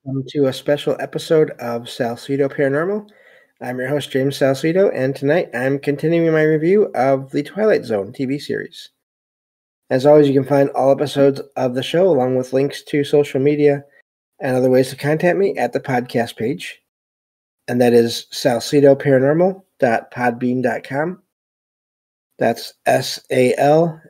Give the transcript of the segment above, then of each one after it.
welcome to a special episode of Paranormal. I'm your host, James Salcido, and tonight I'm continuing my review of the Twilight Zone TV series. As always, you can find all episodes of the show along with links to social media and other ways to contact me at the podcast page, and that is salsidoparanormal.podbean.com. That's SALSIDO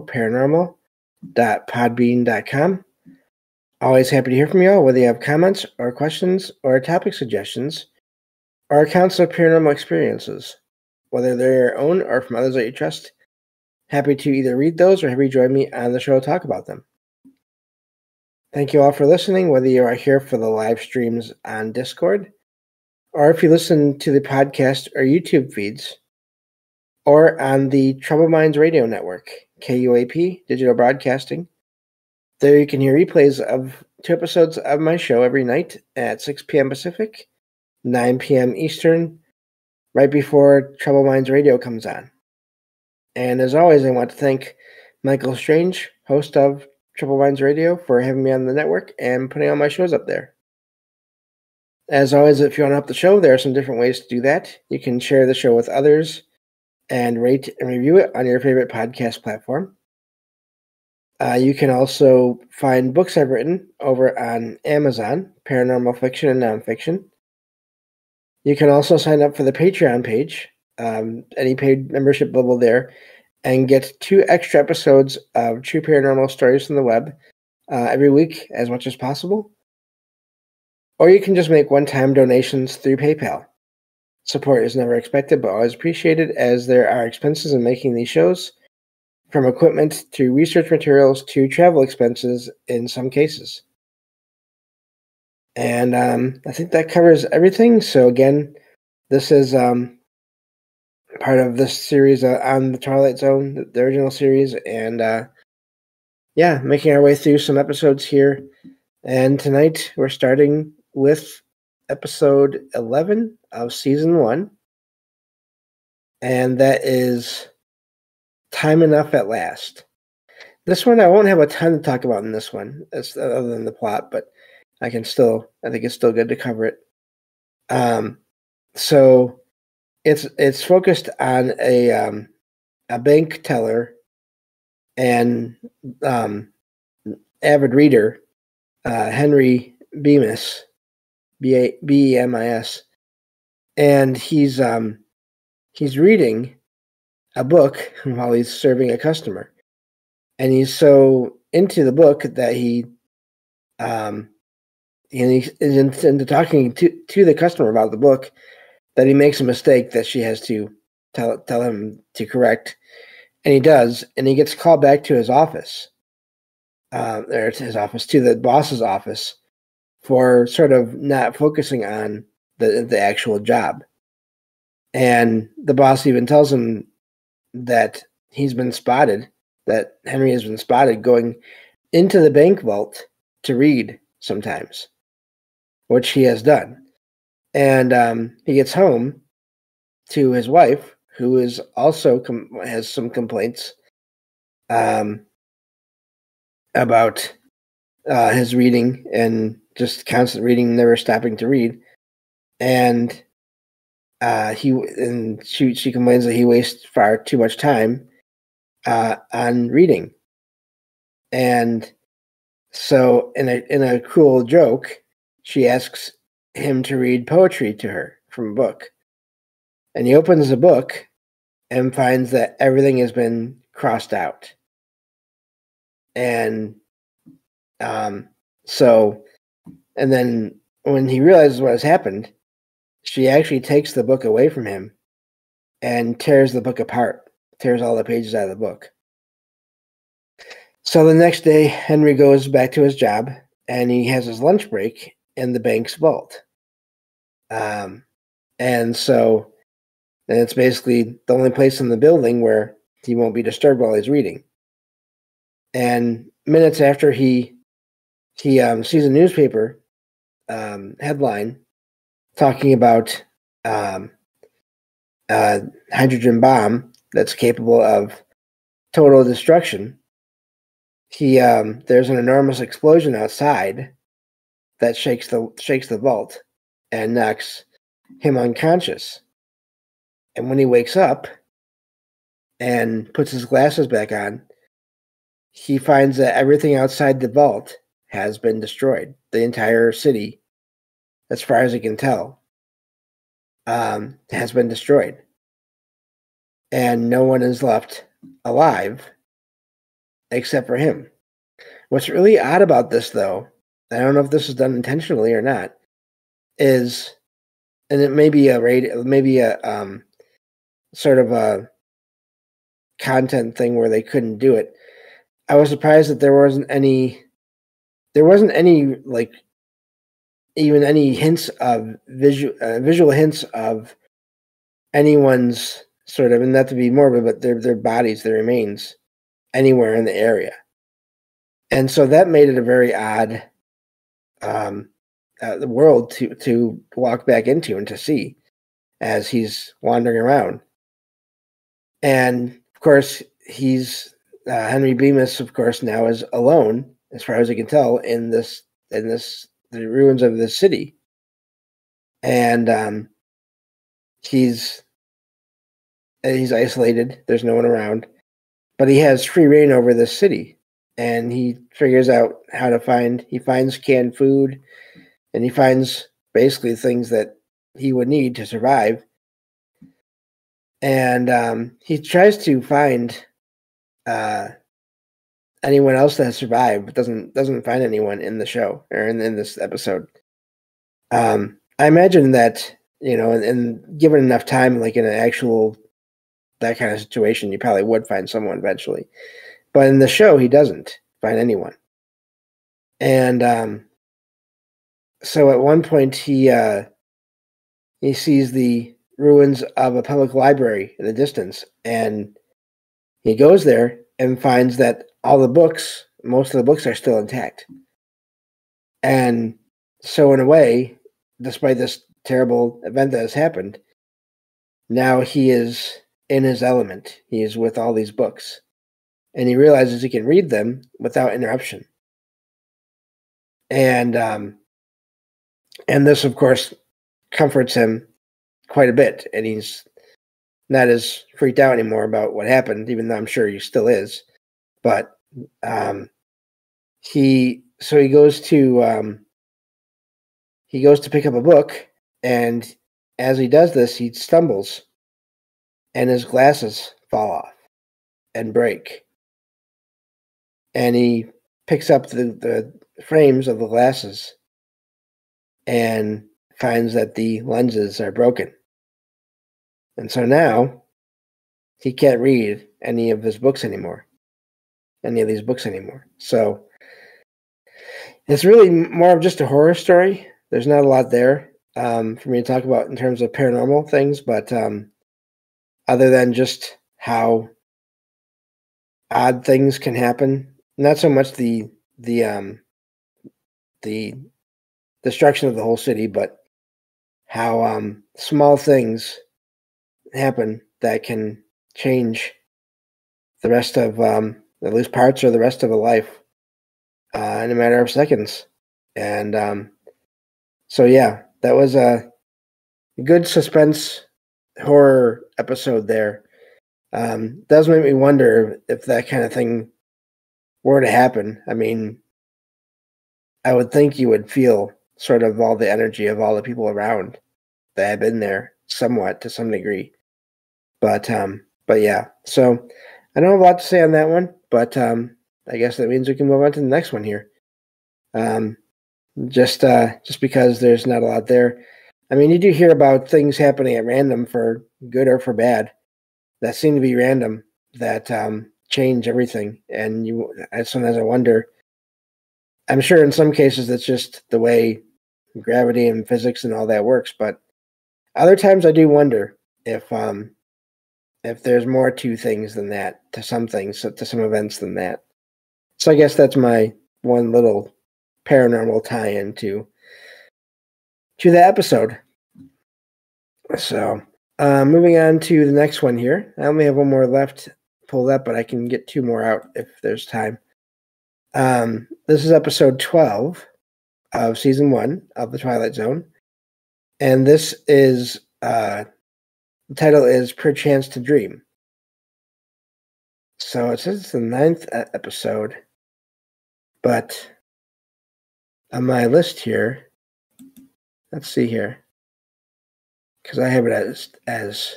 paranormal.podbean.com. Always happy to hear from you all, whether you have comments or questions or topic suggestions or accounts of paranormal experiences, whether they're your own or from others that you trust. Happy to either read those or have you join me on the show to talk about them. Thank you all for listening, whether you are here for the live streams on Discord, or if you listen to the podcast or YouTube feeds, or on the Troubled Minds Radio Network, KUAP Digital Broadcasting. There you can hear replays of 2 episodes of my show every night at 6 p.m. Pacific, 9 p.m. Eastern, right before Troubled Minds Radio comes on. And as always, I want to thank Michael Strange, host of Troubled Minds Radio, for having me on the network and putting all my shows up there. As always, if you want to help the show, there are some different ways to do that. You can share the show with others and rate and review it on your favorite podcast platform. You can also find books I've written over on Amazon, paranormal fiction and nonfiction. You can also sign up for the Patreon page, any paid membership level there, and get 2 extra episodes of true paranormal stories from the web every week as much as possible. Or you can just make one-time donations through PayPal. Support is never expected but always appreciated, as there are expenses in making these shows, from equipment to research materials to travel expenses in some cases. And I think that covers everything. So again, this is part of this series on the Twilight Zone, the original series. And making our way through some episodes here. And tonight we're starting with episode 11 of season 1. And that is Time Enough at Last. This one, I won't have a ton to talk about in this one, other than the plot, but I think it's still good to cover it. So it's focused on a bank teller and avid reader, Henry Bemis, Bemis, and he's reading a book while he's serving a customer, and he's so into the book that he's into talking to the customer about the book that he makes a mistake that she has to tell him to correct, and he does, and he gets called back to his office, to the boss's office, for sort of not focusing on the actual job. And the boss even tells him that Henry has been spotted going into the bank vault to read sometimes, which he has done. And he gets home to his wife, who is also has some complaints about his reading and just constant reading, never stopping to read. And she complains that he wastes far too much time on reading. And so in a cruel joke, she asks him to read poetry to her from a book. And he opens the book and finds that everything has been crossed out. And and then when he realizes what has happened, she actually takes the book away from him and tears the book apart, tears all the pages out of the book. So the next day, Henry goes back to his job, and he has his lunch break in the bank's vault. And it's basically the only place in the building where he won't be disturbed while he's reading. And minutes after he sees a newspaper headline talking about a hydrogen bomb that's capable of total destruction, there's an enormous explosion outside, that shakes the vault and knocks him unconscious. And when he wakes up and puts his glasses back on, he finds that everything outside the vault has been destroyed. The entire city, as far as he can tell, has been destroyed. And no one is left alive except for him. What's really odd about this, though, I don't know if this is done intentionally or not, is, and it may be a sort of a content thing where they couldn't do it. I was surprised that there wasn't any like even any hints of visual hints of anyone's sort of, and not to be morbid, but their bodies, their remains anywhere in the area. And so that made it a very odd world to walk back into and to see as he's wandering around. And of course, he's Henry Bemis, of course, now is alone, as far as I can tell, in the ruins of this city. And he's isolated. There's no one around, but he has free reign over this city, and he figures out how to he finds canned food, and he finds basically things that he would need to survive. And he tries to find anyone else that has survived, but doesn't find anyone in the show or in this episode. I imagine that, and given enough time, like in an actual that kind of situation, you probably would find someone eventually. But in the show, he doesn't find anyone. And so at one point, he sees the ruins of a public library in the distance, and he goes there and finds that most of the books are still intact. And so in a way, despite this terrible event that has happened, now he is in his element. He is with all these books, and he realizes he can read them without interruption. And this, of course, comforts him quite a bit, and he's not as freaked out anymore about what happened, even though I'm sure he still is. But he goes to pick up a book, and as he does this, he stumbles, and his glasses fall off and break. And he picks up the frames of the glasses and finds that the lenses are broken. And so now he can't read any of these books anymore. So it's really more of just a horror story. There's not a lot there for me to talk about in terms of paranormal things, but other than just how odd things can happen, not so much the destruction of the whole city, but how small things happen that can change the rest of at least parts or the rest of a life in a matter of seconds. And so yeah, that was a good suspense horror episode there. Does make me wonder if that kind of thing were to happen. I mean, I would think you would feel sort of all the energy of all the people around that have been there somewhat to some degree. But yeah, so I don't have a lot to say on that one, but I guess that means we can move on to the next one here. Just because there's not a lot there. I mean, you do hear about things happening at random for good or for bad that seem to be random, that change everything. And sometimes I wonder, I'm sure in some cases it's just the way gravity and physics and all that works, but other times I do wonder if there's more to things than that, to some things, to some events than that. So I guess that's my one little paranormal tie-in to the episode. So moving on to the next one here. I only have one more left pulled up, but I can get two more out if there's time. This is episode 12, of season 1 of the Twilight Zone. And this is, the title is Perchance to Dream. So it says it's the 9th episode, but on my list here, let's see here, because I have it as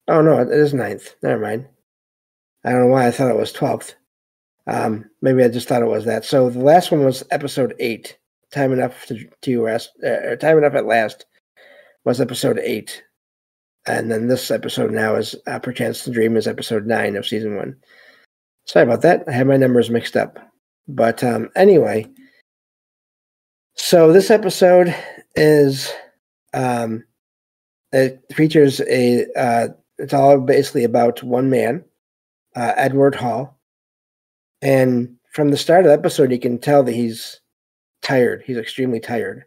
oh no, it is 9th. Never mind. I don't know why I thought it was 12th. Maybe I just thought it was that. So the last one was episode 8. Time Enough to Rest, Time Enough at Last was episode 8. And then this episode now is Perchance to Dream is episode 9 of season 1. Sorry about that. I had my numbers mixed up. But anyway, so this episode is, it features it's all basically about one man, Edward Hall. And from the start of the episode, you can tell that he's tired. He's extremely tired,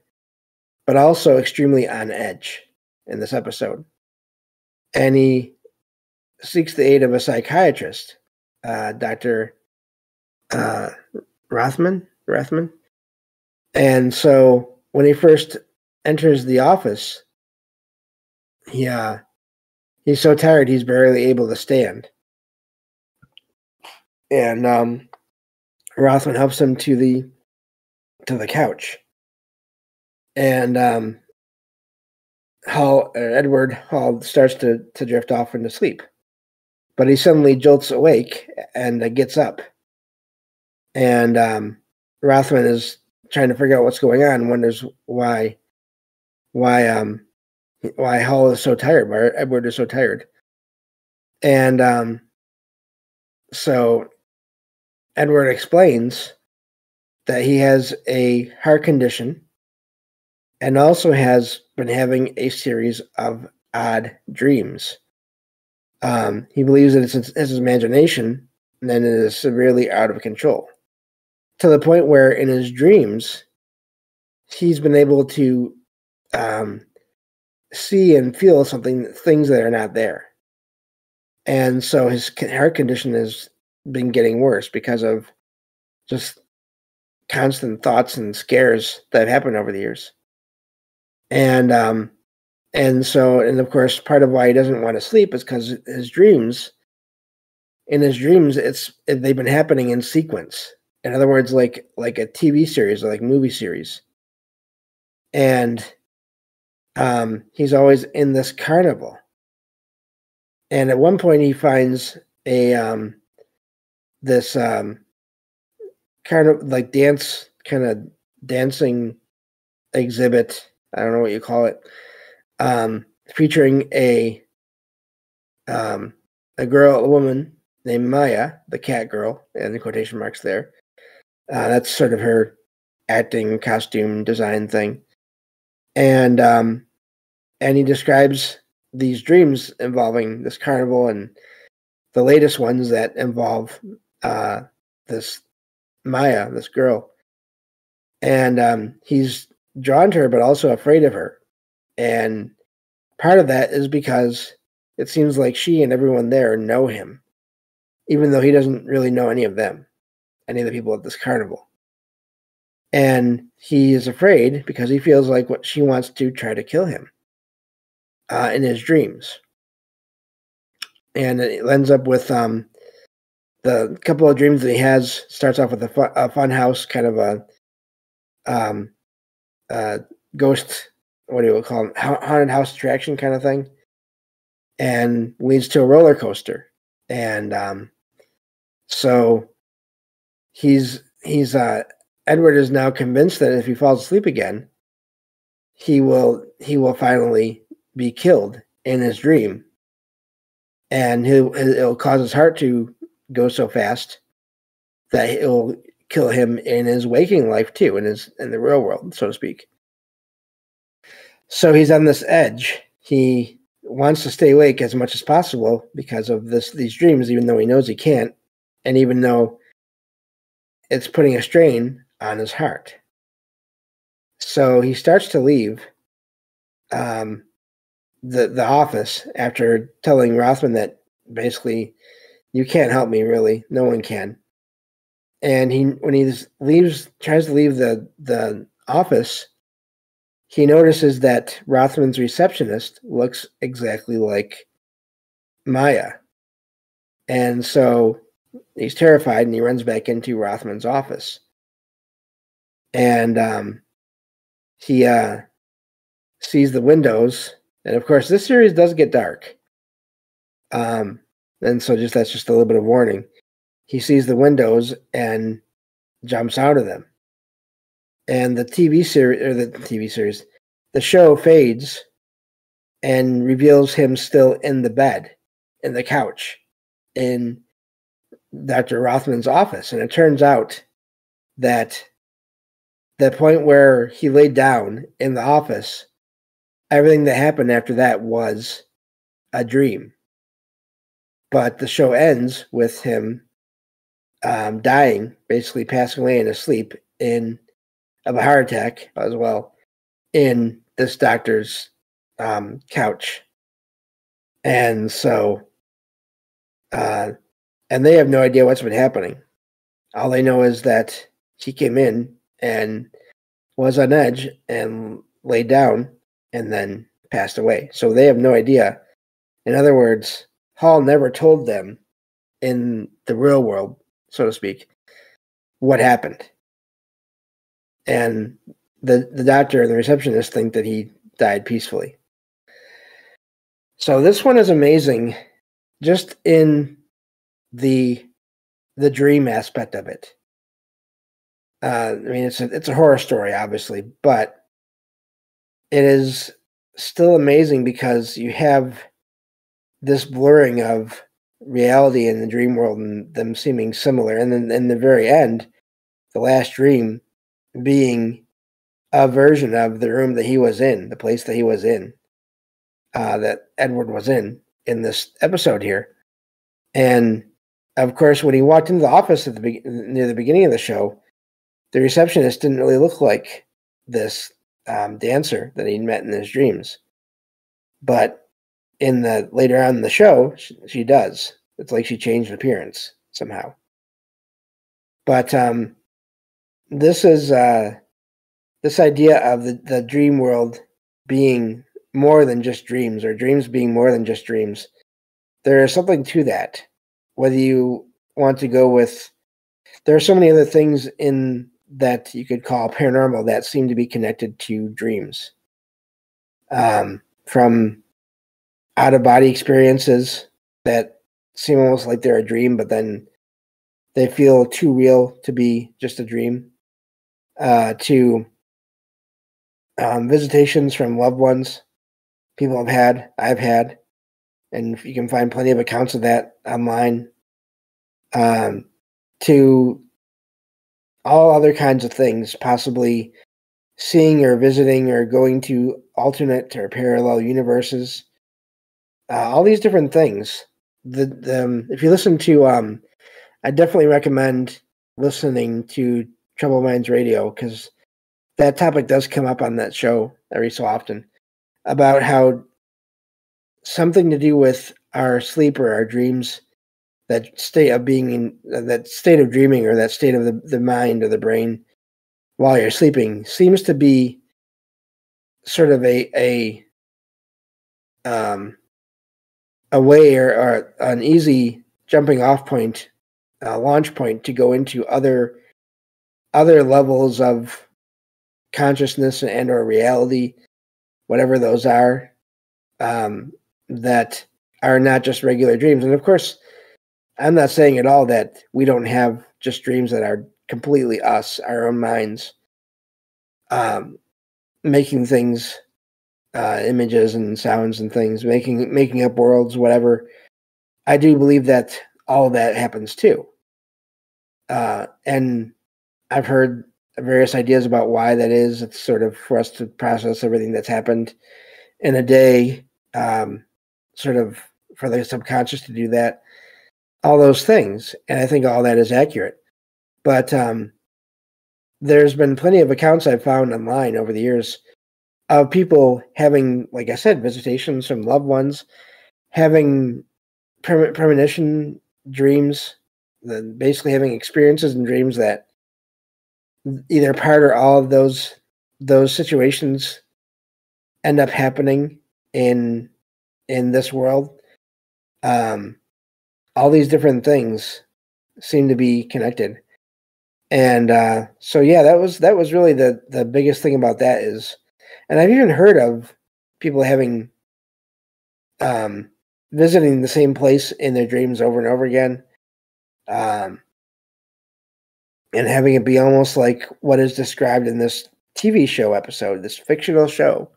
but also extremely on edge in this episode. And he seeks the aid of a psychiatrist, Dr. Rothman. And so when he first enters the office, he's so tired he's barely able to stand. And Rothman helps him to the couch. And Edward Hall starts to drift off into sleep. But he suddenly jolts awake and gets up. And Rothman is trying to figure out what's going on, wonders why Hall is so tired, why Edward is so tired. And so Edward explains that he has a heart condition and also has been having a series of odd dreams. He believes that it's his imagination, and then it is severely out of control, to the point where in his dreams, he's been able to see and feel things that are not there. And so his heart condition has been getting worse because of just constant thoughts and scares that have happened over the years. And of course, part of why he doesn't want to sleep is because in his dreams, they've been happening in sequence. In other words, like a TV series or like movie series. And he's always in this carnival. And at one point he finds this kind of like dancing exhibit. I don't know what you call it. Featuring a woman named Maya, the cat girl, and the quotation marks there. That's sort of her acting costume design thing. And he describes these dreams involving this carnival, and the latest ones that involve this Maya, this girl. And he's drawn to her, but also afraid of her. And part of that is because it seems like she and everyone there know him, even though he doesn't really know any of them, any of the people at this carnival. And he is afraid because he feels like she wants to try to kill him in his dreams. And it ends up with the couple of dreams that he has. Starts off with a fun house, kind of a ghost, what do you call it, haunted house attraction kind of thing, and leads to a roller coaster. And so Edward is now convinced that if he falls asleep again, he will finally be killed in his dream, and it'll cause his heart to go so fast that it'll kill him in his waking life too, in the real world, so to speak. So he's on this edge. He wants to stay awake as much as possible because of these dreams, even though he knows he can't, and even though it's putting a strain on his heart. So he starts to leave the office after telling Rothman that basically, you can't help me, really. No one can. And when he tries to leave the office, he notices that Rothman's receptionist looks exactly like Maya. And so he's terrified, and he runs back into Rothman's office. And he sees the windows. And of course, this series does get dark. And so that's just a little bit of warning. He sees the windows and jumps out of them. And the show fades and reveals him still in the bed, in the couch, in Dr. Rothman's office. And it turns out that the point where he laid down in the office, everything that happened after that was a dream. But the show ends with him dying, basically passing away in his sleep of a heart attack as well, in this doctor's couch. And so, and they have no idea what's been happening. All they know is that she came in and was on edge and laid down and then passed away. So they have no idea. In other words, Hall never told them in the real world, so to speak, what happened. And the doctor and the receptionist think that he died peacefully. So this one is amazing, just in the dream aspect of it. I mean, it's a horror story, obviously, but it is still amazing because you have this blurring of reality and the dream world and them seeming similar. And then in the very end, the last dream being a version of the room that he was in, the place that he was in, that Edward was in this episode here. And of course, when he walked into the office near the beginning of the show, the receptionist didn't really look like this dancer that he'd met in his dreams. But later on in the show, she does. It's like she changed appearance somehow. But this is this idea of the dream world being more than just dreams, or dreams being more than just dreams. There is something to that. Whether you want to go with, there are so many other things in that you could call paranormal that seem to be connected to dreams. From out-of-body experiences that seem almost like they're a dream, but then they feel too real to be just a dream, to visitations from loved ones I've had, and you can find plenty of accounts of that online, to all other kinds of things, possibly seeing or visiting or going to alternate or parallel universes, all these different things. If you listen to, I definitely recommend listening to Trouble Minds Radio, because that topic does come up on that show every so often, about how something to do with our sleep or our dreams, that state of being that state of dreaming, or that state of the mind or the brain while you're sleeping, seems to be sort of a way or an easy jumping off point, launch point to go into other levels of consciousness and or reality, whatever those are, that are not just regular dreams. And of course, I'm not saying at all that we don't have just dreams that are completely us, our own minds, making things, images and sounds and things, making up worlds, whatever. I do believe that all of that happens too. And I've heard various ideas about why that is. It's sort of for us to process everything that's happened in a day, sort of for the subconscious to do that, all those things. And I think all that is accurate. But there's been plenty of accounts I've found online over the years of people having, like I said, visitations from loved ones, having premonition dreams, basically having experiences and dreams that either part or all of those situations end up happening in this world. All these different things seem to be connected. And so yeah, that was really the biggest thing about that is, and I've even heard of people having visiting the same place in their dreams over and over again, and having it be almost like what is described in this TV show episode, this fictional show,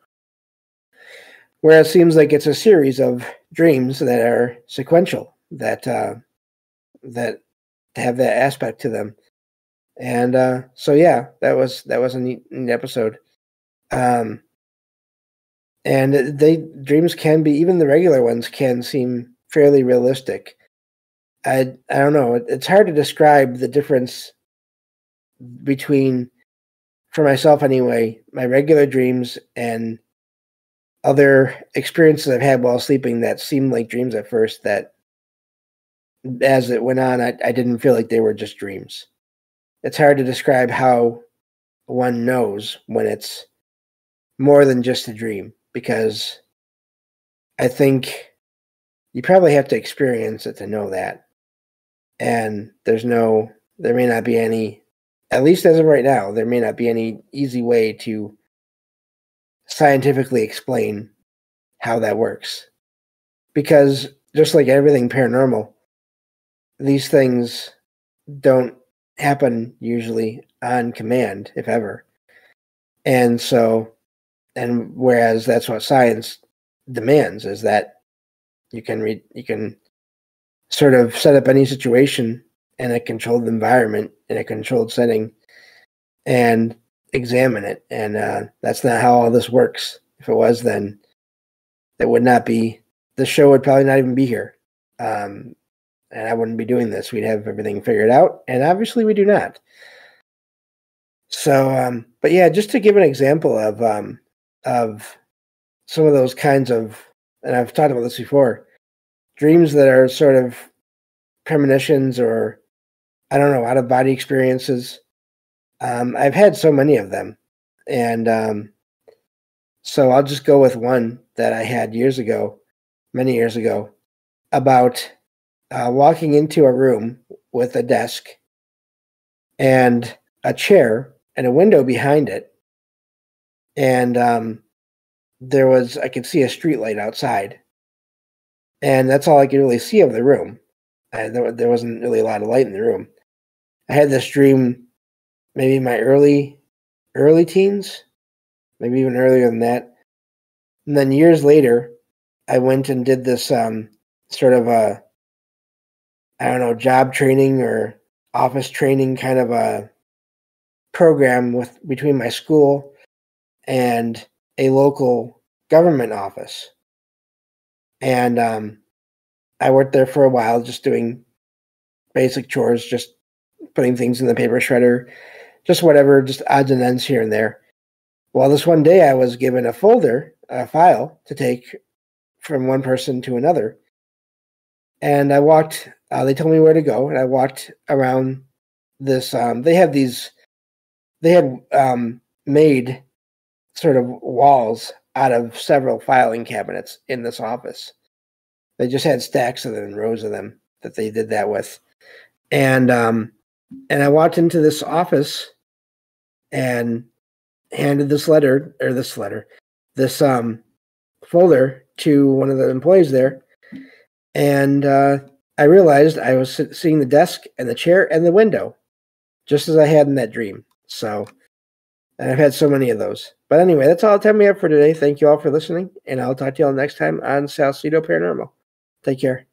where it seems like it's a series of dreams that are sequential, that that have that aspect to them. And so yeah, that was a neat episode. And dreams can be, even the regular ones can seem fairly realistic. I don't know. It's hard to describe the difference between, for myself anyway, my regular dreams and other experiences I've had while sleeping that seemed like dreams at first, that as it went on, I didn't feel like they were just dreams. It's hard to describe how one knows when it's more than just a dream, because I think you probably have to experience it to know that. And there may not be any, at least as of right now, there may not be any easy way to scientifically explain how that works. Because just like everything paranormal, these things don't happen usually on command, if ever. And whereas that's what science demands, is that you can sort of set up any situation in a controlled environment, in a controlled setting, and examine it. And that's not how all this works. If it was, then that would not be, the show would probably not even be here. And I wouldn't be doing this. We'd have everything figured out, and obviously we do not. So, but yeah, just to give an example of some of those kinds of, and I've talked about this before, dreams that are sort of premonitions, or I don't know, out of body experiences. I've had so many of them, and so I'll just go with one that I had many years ago, about walking into a room with a desk and a chair and a window behind it, and I could see a street light outside, and that's all I could really see of the room. There wasn't really a lot of light in the room. I had this dream maybe in my early teens, maybe even earlier than that. And then years later, I went and did this sort of a, I don't know, job training or office training kind of a program between my school and a local government office. And I worked there for a while, just doing basic chores, just putting things in the paper shredder, just whatever, just odds and ends here and there. Well, this one day I was given a file to take from one person to another. And I walked, they told me where to go, and I walked around this, they had made sort of walls out of several filing cabinets in this office. They just had stacks of them and rows of them that they did that with. And I walked into this office and handed this folder to one of the employees there. And I realized I was seeing the desk and the chair and the window, just as I had in that dream. So, and I've had so many of those. But anyway, that's all the time we have for today. Thank you all for listening, and I'll talk to you all next time on Salsidoparanormal. Take care.